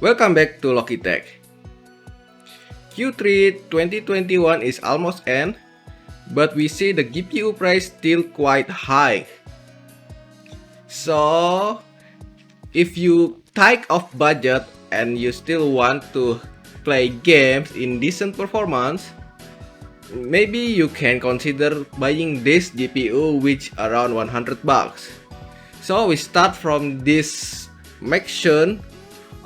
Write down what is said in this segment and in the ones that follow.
Welcome back to Logitech. Q3 2021 is almost end, but we see the GPU price still quite high. So, if you tight of budget and you still want to play games in decent performance, maybe you can consider buying this GPU which around 100 bucks. So we start from this Maxon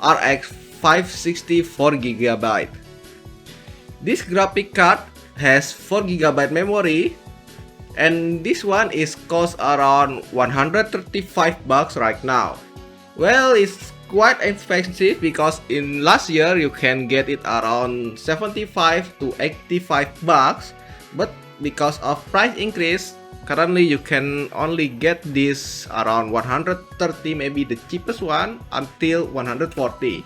RX 560 4GB. This graphic card has 4GB memory, and this one is cost around 135 bucks right now. Well, it's quite expensive because in last year you can get it around 75 to 85 bucks, but because of price increase, currently you can only get this around 130, maybe the cheapest one until 140.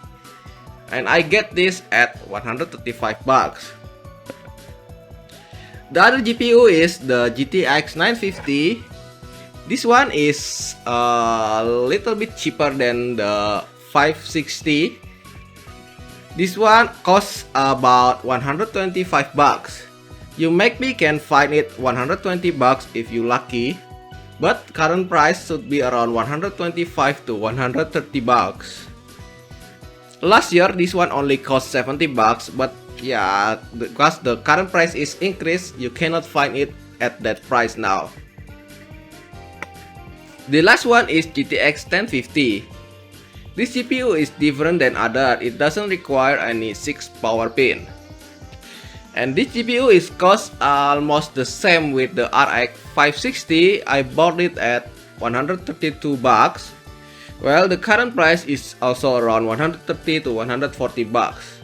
And I get this at 135 bucks. The other GPU is the GTX 950. This one is a little bit cheaper than the 560. This one costs about 125 bucks. You maybe can find it 120 bucks if you lucky, but current price should be around 125 to 130 bucks. Last year this one only cost 70 bucks, but yeah, because the current price is increased, you cannot find it at that price now. The last one is GTX 1050. This GPU is different than other, it doesn't require any 6 power pin. And this GPU is cost almost the same with the RX 560. I bought it at 132 bucks. Well, the current price is also around 130 to 140 bucks.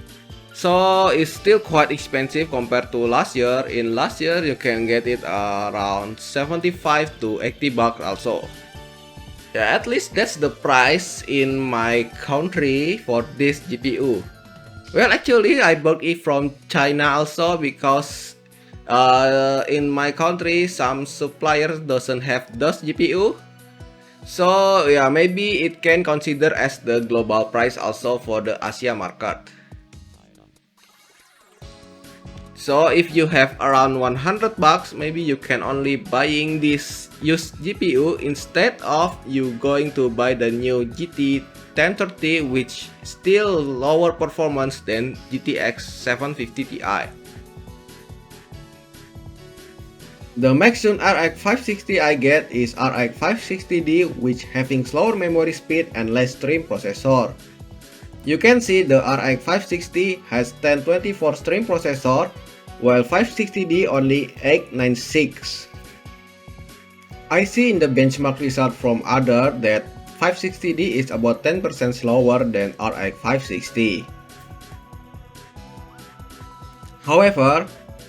So it's still quite expensive compared to last year. In last year you can get it around 75 to 80 bucks also. Yeah, at least that's the price in my country for this GPU. Well, actually I bought it from China also because in my country some suppliers doesn't have those GPU. So yeah, maybe it can consider as the global price also for the Asia market. So if you have around 100 bucks, maybe you can only buying this used GPU instead of you going to buy the new GT 1030, which still lower performance than GTX 750 Ti. The Maxon RX 560 I get is RX 560D, which having slower memory speed and less stream processor. You can see the RX 560 has 1024 stream processor, while 560D only 896. I see in the benchmark result from other that 560D is about 10% slower than RX 560. However,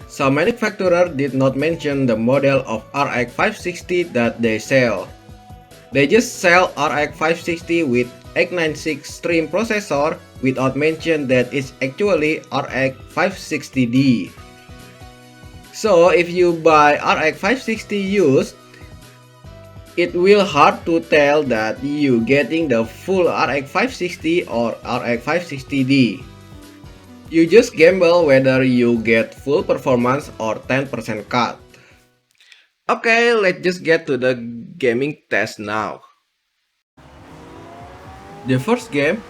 some manufacturer did not mention the model of RX 560 that they sell. They just sell RX 560 with 896 stream processor without mention that it's actually RX 560D. So if you buy RX 560 used, it will hard to tell that you getting the full RX 560 or RX 560D. You just gamble whether you get full performance or 10% cut. Okay, let's just get to the gaming test now. The first game,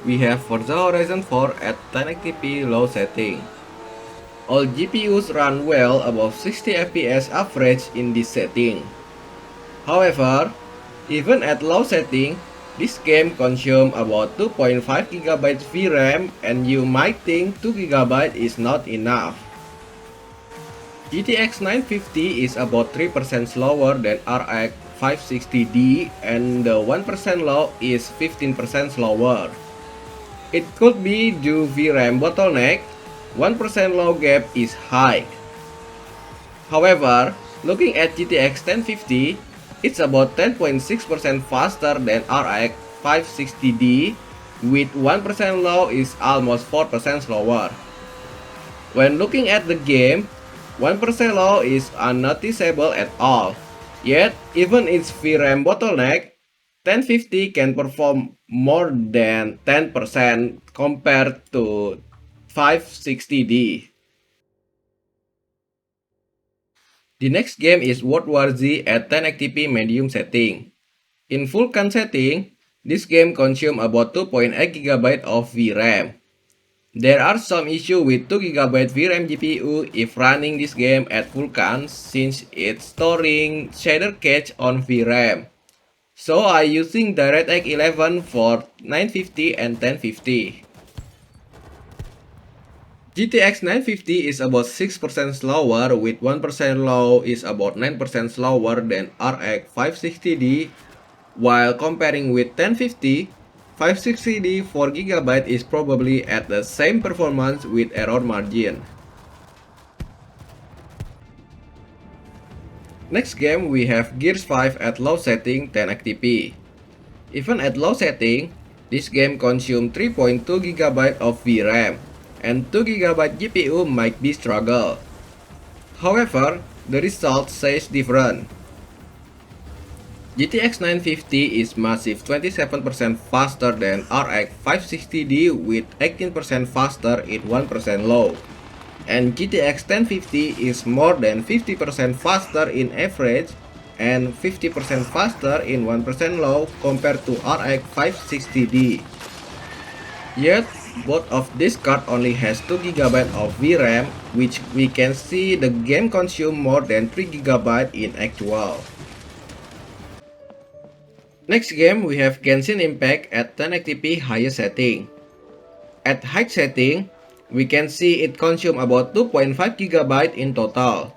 we have Forza Horizon 4 at 1080p low setting. All GPUs run well above 60 FPS average in this setting. However, even at low setting, this game consumes about 2.5GB VRAM, and you might think 2GB is not enough. GTX 950 is about 3% slower than RX 560D, and the 1% low is 15% slower. It could be due VRAM bottleneck. 1% low gap is high. However, looking at GTX 1050, it's about 10.6% faster than RX 560D, with 1% low is almost 4% slower. When looking at the game, 1% low is unnoticeable at all. Yet, even its VRAM bottleneck, 1050 can perform more than 10% compared to 560D. The next game is World War Z at 1080p medium setting. In full can setting, this game consumes about 2.8GB of VRAM. There are some issues with 2GB VRAM GPU if running this game at full can since it's storing shader cache on VRAM. So I using DirectX 11 for 950 and 1050. GTX 950 is about 6% slower with 1% low is about 9% slower than RX 560D, while comparing with 1050, 560D 4GB is probably at the same performance with error margin. Next game we have Gears 5 at low setting 1080p. Even at low setting, this game consumes 3.2GB of VRAM, and 2GB GPU might be struggle. However, the result says different. GTX 950 is massive 27% faster than RX 560D with 18% faster in 1% low. And GTX 1050 is more than 50% faster in average and 50% faster in 1% low compared to RX 560D. Yet, both of these cards only has 2GB of VRAM, which we can see the game consume more than 3GB in actual. Next game we have Genshin Impact at 1080p higher setting. At high setting, we can see it consume about 2.5GB in total.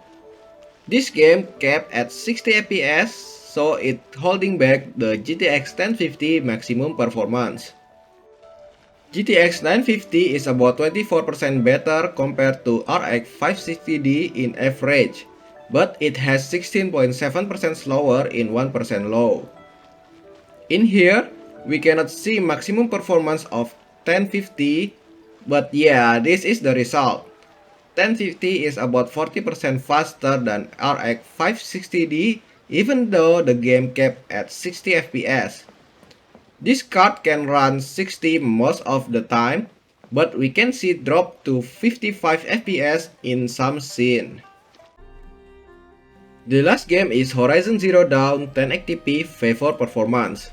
This game capped at 60fps, so it holding back the GTX 1050 maximum performance. GTX 950 is about 24% better compared to RX 560D in average, but it has 16.7% slower in 1% low. In here, we cannot see maximum performance of 1050, but yeah, this is the result. 1050 is about 40% faster than RX 560D even though the game capped at 60fps. This card can run 60 most of the time, but we can see it drop to 55fps in some scene. The last game is Horizon Zero Dawn 1080p favor performance.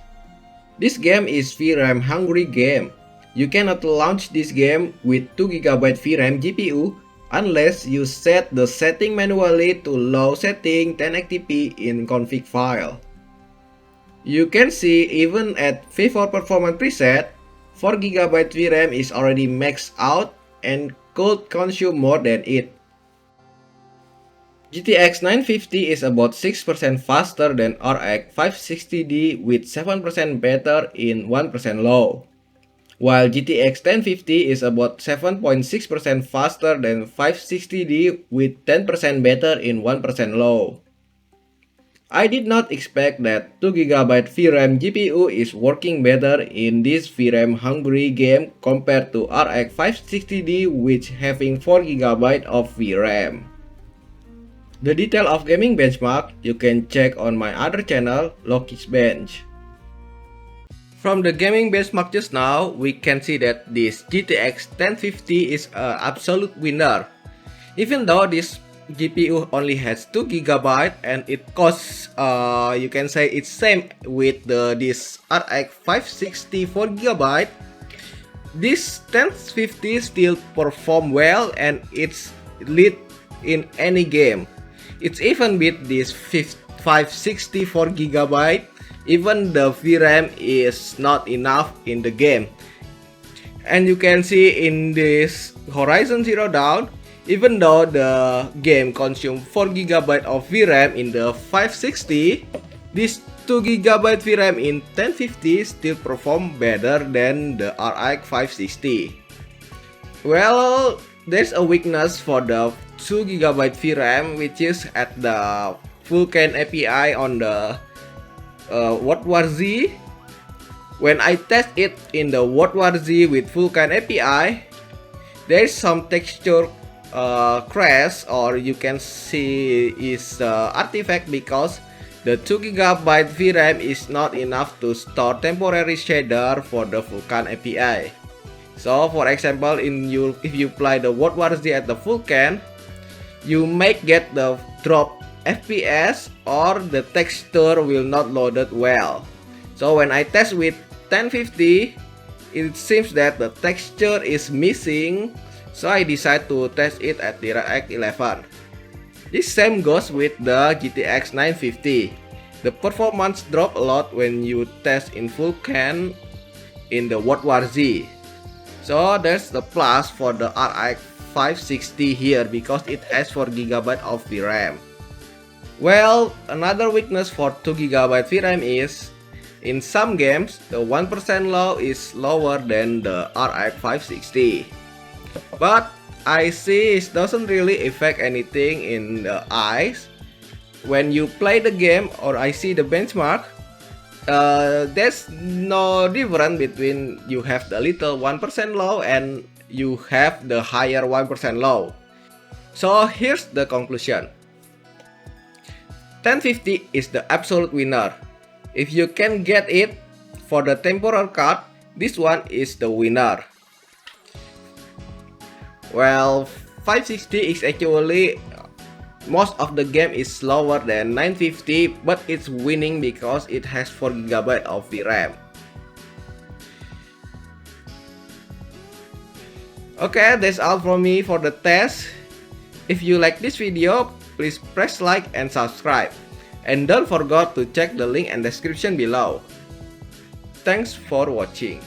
This game is VRAM hungry game. You cannot launch this game with 2GB VRAM GPU unless you set the setting manually to low setting 1080p in config file. You can see even at V4 performance preset, 4GB VRAM is already maxed out and could consume more than it. GTX 950 is about 6% faster than RX 560D with 7% better in 1% low, while GTX 1050 is about 7.6% faster than 560D with 10% better in 1% low. I did not expect that 2GB VRAM GPU is working better in this VRAM hungry game compared to RX 560D which having 4GB of VRAM. The detail of gaming benchmark you can check on my other channel, Loki's Bench. From the gaming benchmark just now, we can see that this GTX 1050 is an absolute winner. Even though this GPU only has 2GB and it costs, you can say it's same with this RX 560 4GB, this 1050 still perform well and it's lead in any game. It's even beat this 564GB, even the VRAM is not enough in the game. And you can see in this Horizon Zero Dawn, even though the game consumes 4GB of VRAM in the 560, this 2GB VRAM in 1050 still perform better than the RX 560. Well, there's a weakness for the 2GB VRAM which is at the Vulkan API on the World War Z. When I test it in the World War Z with Vulkan API, there's some texture crash or you can see is artifact because The 2GB VRAM is not enough to store temporary shader for the Vulkan API. So for example, if you play the World War Z at the Vulkan, you might get the drop FPS or the texture will not loaded well. So when I test with 1050, it seems that the texture is missing, so I decide to test it at DirectX 11. This same goes with the GTX 950. The performance drop a lot when you test in Vulkan in the World War Z. So there's the plus for the RX 560 here because it has 4GB of VRAM. Well, another weakness for 2GB VRAM is, in some games, the 1% low is lower than the RX 560. But I see it doesn't really affect anything in the eyes. When you play the game or I see the benchmark, there's no difference between you have the little 1% low and you have the higher 1% low. So here's the conclusion. 1050 is the absolute winner. If you can get it for the temporal card, this one is the winner. Well, 560 is actually, most of the game is slower than 950, but it's winning because it has 4GB of VRAM. Okay, that's all from me for the test. If you like this video, please press like and subscribe. And don't forget to check the link and description below. Thanks for watching.